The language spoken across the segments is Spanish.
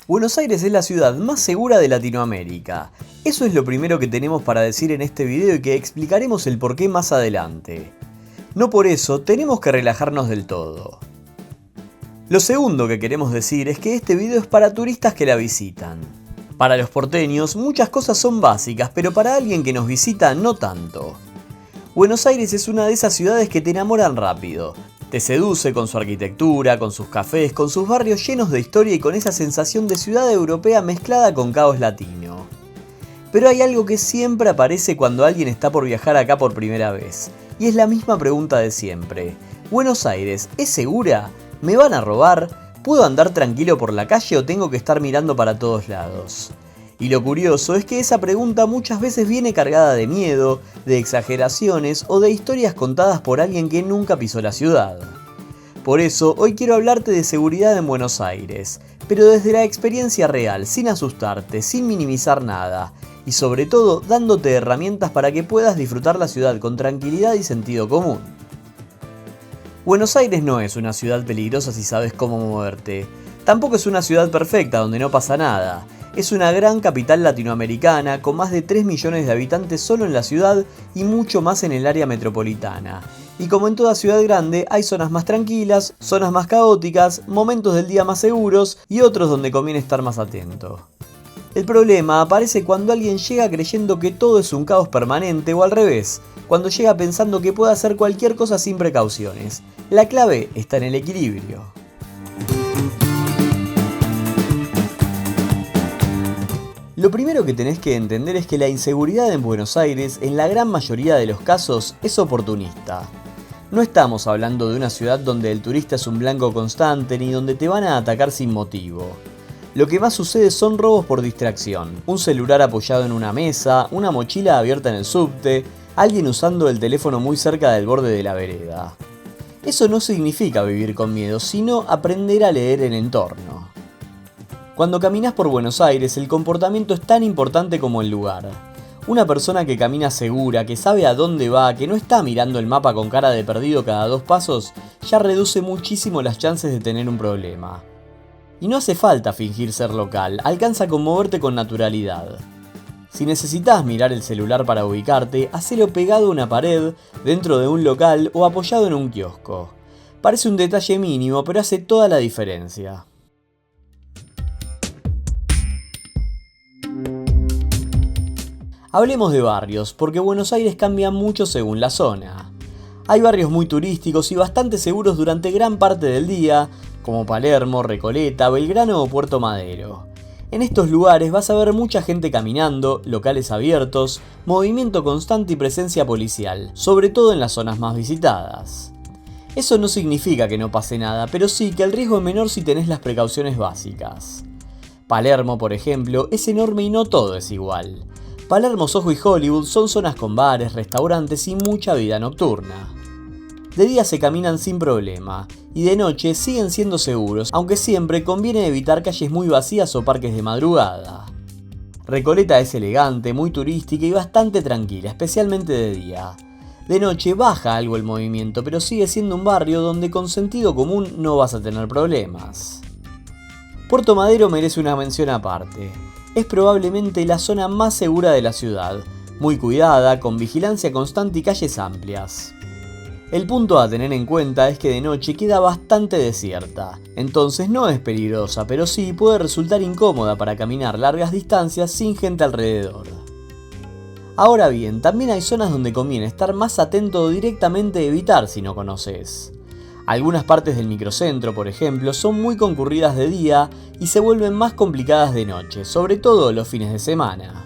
Buenos Aires es la ciudad más segura de Latinoamérica. Eso es lo primero que tenemos para decir en este video y que explicaremos el porqué más adelante. No por eso tenemos que relajarnos del todo. Lo segundo que queremos decir es que este video es para turistas que la visitan. Para los porteños muchas cosas son básicas, pero para alguien que nos visita no tanto. Buenos Aires es una de esas ciudades que te enamoran rápido. Te seduce con su arquitectura, con sus cafés, con sus barrios llenos de historia y con esa sensación de ciudad europea mezclada con caos latino. Pero hay algo que siempre aparece cuando alguien está por viajar acá por primera vez. Y es la misma pregunta de siempre. ¿Buenos Aires es segura? ¿Me van a robar? ¿Puedo andar tranquilo por la calle o tengo que estar mirando para todos lados? Y lo curioso es que esa pregunta muchas veces viene cargada de miedo, de exageraciones o de historias contadas por alguien que nunca pisó la ciudad. Por eso, hoy quiero hablarte de seguridad en Buenos Aires, pero desde la experiencia real, sin asustarte, sin minimizar nada, y sobre todo dándote herramientas para que puedas disfrutar la ciudad con tranquilidad y sentido común. Buenos Aires no es una ciudad peligrosa si sabes cómo moverte. Tampoco es una ciudad perfecta donde no pasa nada. Es una gran capital latinoamericana con más de 3 millones de habitantes solo en la ciudad y mucho más en el área metropolitana. Y como en toda ciudad grande, hay zonas más tranquilas, zonas más caóticas, momentos del día más seguros y otros donde conviene estar más atento. El problema aparece cuando alguien llega creyendo que todo es un caos permanente o al revés, cuando llega pensando que puede hacer cualquier cosa sin precauciones. La clave está en el equilibrio. Lo primero que tenés que entender es que la inseguridad en Buenos Aires, en la gran mayoría de los casos, es oportunista. No estamos hablando de una ciudad donde el turista es un blanco constante ni donde te van a atacar sin motivo. Lo que más sucede son robos por distracción, un celular apoyado en una mesa, una mochila abierta en el subte, alguien usando el teléfono muy cerca del borde de la vereda. Eso no significa vivir con miedo, sino aprender a leer el entorno. Cuando caminas por Buenos Aires, el comportamiento es tan importante como el lugar. Una persona que camina segura, que sabe a dónde va, que no está mirando el mapa con cara de perdido cada 2 pasos, ya reduce muchísimo las chances de tener un problema. Y no hace falta fingir ser local, alcanza con moverte con naturalidad. Si necesitas mirar el celular para ubicarte, hacelo pegado a una pared, dentro de un local o apoyado en un kiosco. Parece un detalle mínimo, pero hace toda la diferencia. Hablemos de barrios, porque Buenos Aires cambia mucho según la zona. Hay barrios muy turísticos y bastante seguros durante gran parte del día, como Palermo, Recoleta, Belgrano o Puerto Madero. En estos lugares vas a ver mucha gente caminando, locales abiertos, movimiento constante y presencia policial, sobre todo en las zonas más visitadas. Eso no significa que no pase nada, pero sí que el riesgo es menor si tenés las precauciones básicas. Palermo, por ejemplo, es enorme y no todo es igual. Palermo, Soho y Hollywood son zonas con bares, restaurantes y mucha vida nocturna. De día se caminan sin problema, y de noche siguen siendo seguros, aunque siempre conviene evitar calles muy vacías o parques de madrugada. Recoleta es elegante, muy turística y bastante tranquila, especialmente de día. De noche baja algo el movimiento, pero sigue siendo un barrio donde con sentido común no vas a tener problemas. Puerto Madero merece una mención aparte. Es probablemente la zona más segura de la ciudad, muy cuidada, con vigilancia constante y calles amplias. El punto a tener en cuenta es que de noche queda bastante desierta, entonces no es peligrosa, pero sí puede resultar incómoda para caminar largas distancias sin gente alrededor. Ahora bien, también hay zonas donde conviene estar más atento o directamente evitar si no conoces. Algunas partes del microcentro, por ejemplo, son muy concurridas de día y se vuelven más complicadas de noche, sobre todo los fines de semana.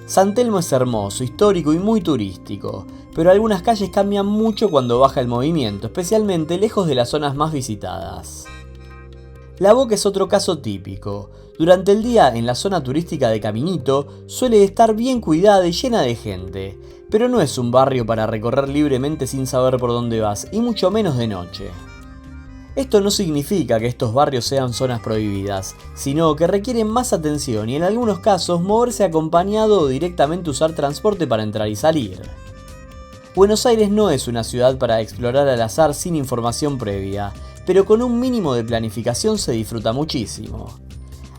San Telmo es hermoso, histórico y muy turístico, pero algunas calles cambian mucho cuando baja el movimiento, especialmente lejos de las zonas más visitadas. La Boca es otro caso típico. Durante el día, en la zona turística de Caminito, suele estar bien cuidada y llena de gente, pero no es un barrio para recorrer libremente sin saber por dónde vas, y mucho menos de noche. Esto no significa que estos barrios sean zonas prohibidas, sino que requieren más atención y en algunos casos moverse acompañado o directamente usar transporte para entrar y salir. Buenos Aires no es una ciudad para explorar al azar sin información previa, pero con un mínimo de planificación se disfruta muchísimo.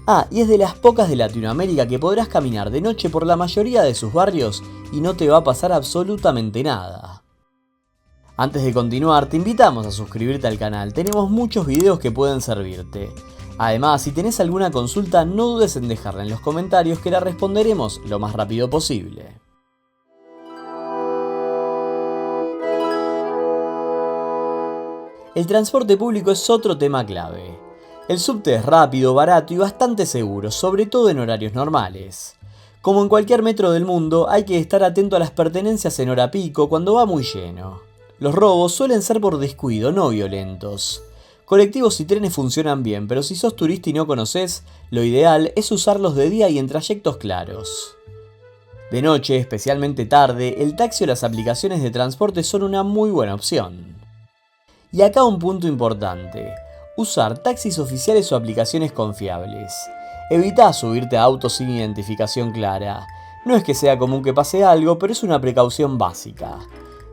Ah, y es de las pocas de Latinoamérica que podrás caminar de noche por la mayoría de sus barrios y no te va a pasar absolutamente nada. Antes de continuar, te invitamos a suscribirte al canal, tenemos muchos videos que pueden servirte. Además, si tenés alguna consulta, no dudes en dejarla en los comentarios que la responderemos lo más rápido posible. El transporte público es otro tema clave. El subte es rápido, barato y bastante seguro, sobre todo en horarios normales. Como en cualquier metro del mundo, hay que estar atento a las pertenencias en hora pico cuando va muy lleno. Los robos suelen ser por descuido, no violentos. Colectivos y trenes funcionan bien, pero si sos turista y no conoces, lo ideal es usarlos de día y en trayectos claros. De noche, especialmente tarde, el taxi o las aplicaciones de transporte son una muy buena opción. Y acá un punto importante. Usar taxis oficiales o aplicaciones confiables. Evita subirte a autos sin identificación clara. No es que sea común que pase algo, pero es una precaución básica.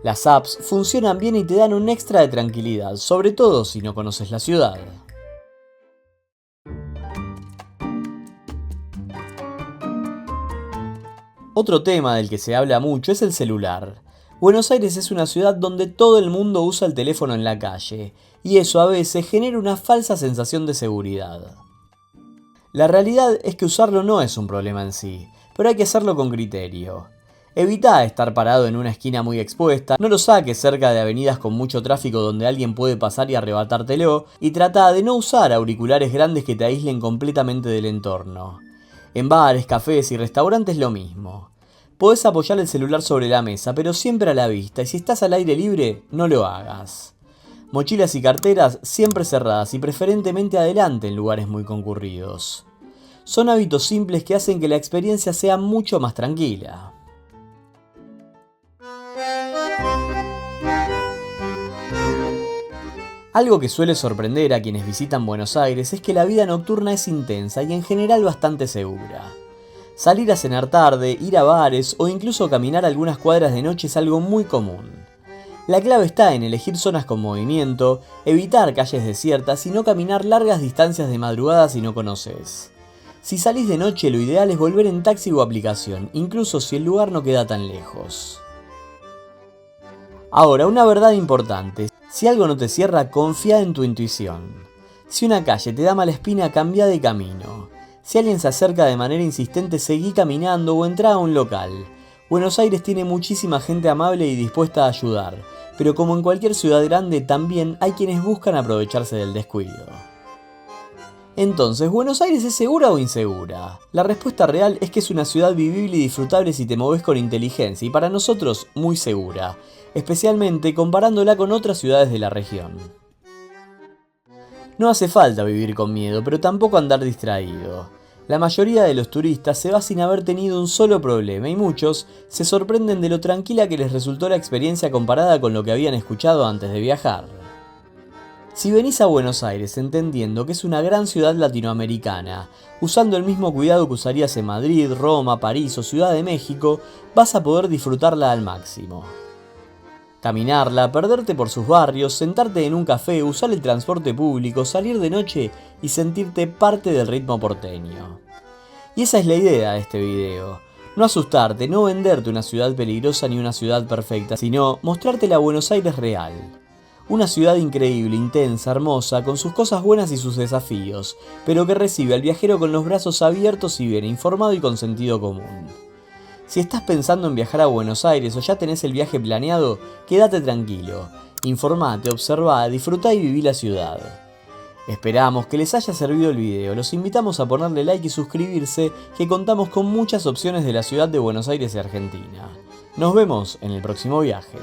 Las apps funcionan bien y te dan un extra de tranquilidad, sobre todo si no conoces la ciudad. Otro tema del que se habla mucho es el celular. Buenos Aires es una ciudad donde todo el mundo usa el teléfono en la calle, y eso a veces genera una falsa sensación de seguridad. La realidad es que usarlo no es un problema en sí, pero hay que hacerlo con criterio. Evita estar parado en una esquina muy expuesta, no lo saques cerca de avenidas con mucho tráfico donde alguien puede pasar y arrebatártelo, y trata de no usar auriculares grandes que te aíslen completamente del entorno. En bares, cafés y restaurantes lo mismo. Podés apoyar el celular sobre la mesa, pero siempre a la vista, y si estás al aire libre, no lo hagas. Mochilas y carteras siempre cerradas y preferentemente adelante en lugares muy concurridos. Son hábitos simples que hacen que la experiencia sea mucho más tranquila. Algo que suele sorprender a quienes visitan Buenos Aires es que la vida nocturna es intensa y en general bastante segura. Salir a cenar tarde, ir a bares o incluso caminar algunas cuadras de noche es algo muy común. La clave está en elegir zonas con movimiento, evitar calles desiertas y no caminar largas distancias de madrugada si no conoces. Si salís de noche, lo ideal es volver en taxi o aplicación, incluso si el lugar no queda tan lejos. Ahora, una verdad importante. Si algo no te cierra, confía en tu intuición. Si una calle te da mala espina, cambia de camino. Si alguien se acerca de manera insistente, seguí caminando o entrá a un local. Buenos Aires tiene muchísima gente amable y dispuesta a ayudar, pero como en cualquier ciudad grande, también hay quienes buscan aprovecharse del descuido. Entonces, ¿Buenos Aires es segura o insegura? La respuesta real es que es una ciudad vivible y disfrutable si te moves con inteligencia y para nosotros muy segura, especialmente comparándola con otras ciudades de la región. No hace falta vivir con miedo, pero tampoco andar distraído. La mayoría de los turistas se va sin haber tenido un solo problema y muchos se sorprenden de lo tranquila que les resultó la experiencia comparada con lo que habían escuchado antes de viajar. Si venís a Buenos Aires entendiendo que es una gran ciudad latinoamericana, usando el mismo cuidado que usarías en Madrid, Roma, París o Ciudad de México, vas a poder disfrutarla al máximo. Caminarla, perderte por sus barrios, sentarte en un café, usar el transporte público, salir de noche y sentirte parte del ritmo porteño. Y esa es la idea de este video. No asustarte, no venderte una ciudad peligrosa ni una ciudad perfecta, sino mostrarte la Buenos Aires real. Una ciudad increíble, intensa, hermosa, con sus cosas buenas y sus desafíos, pero que recibe al viajero con los brazos abiertos y bien informado y con sentido común. Si estás pensando en viajar a Buenos Aires o ya tenés el viaje planeado, quédate tranquilo, informate, observá, disfrutá y viví la ciudad. Esperamos que les haya servido el video, los invitamos a ponerle like y suscribirse, que contamos con muchas opciones de la ciudad de Buenos Aires y Argentina. Nos vemos en el próximo viaje.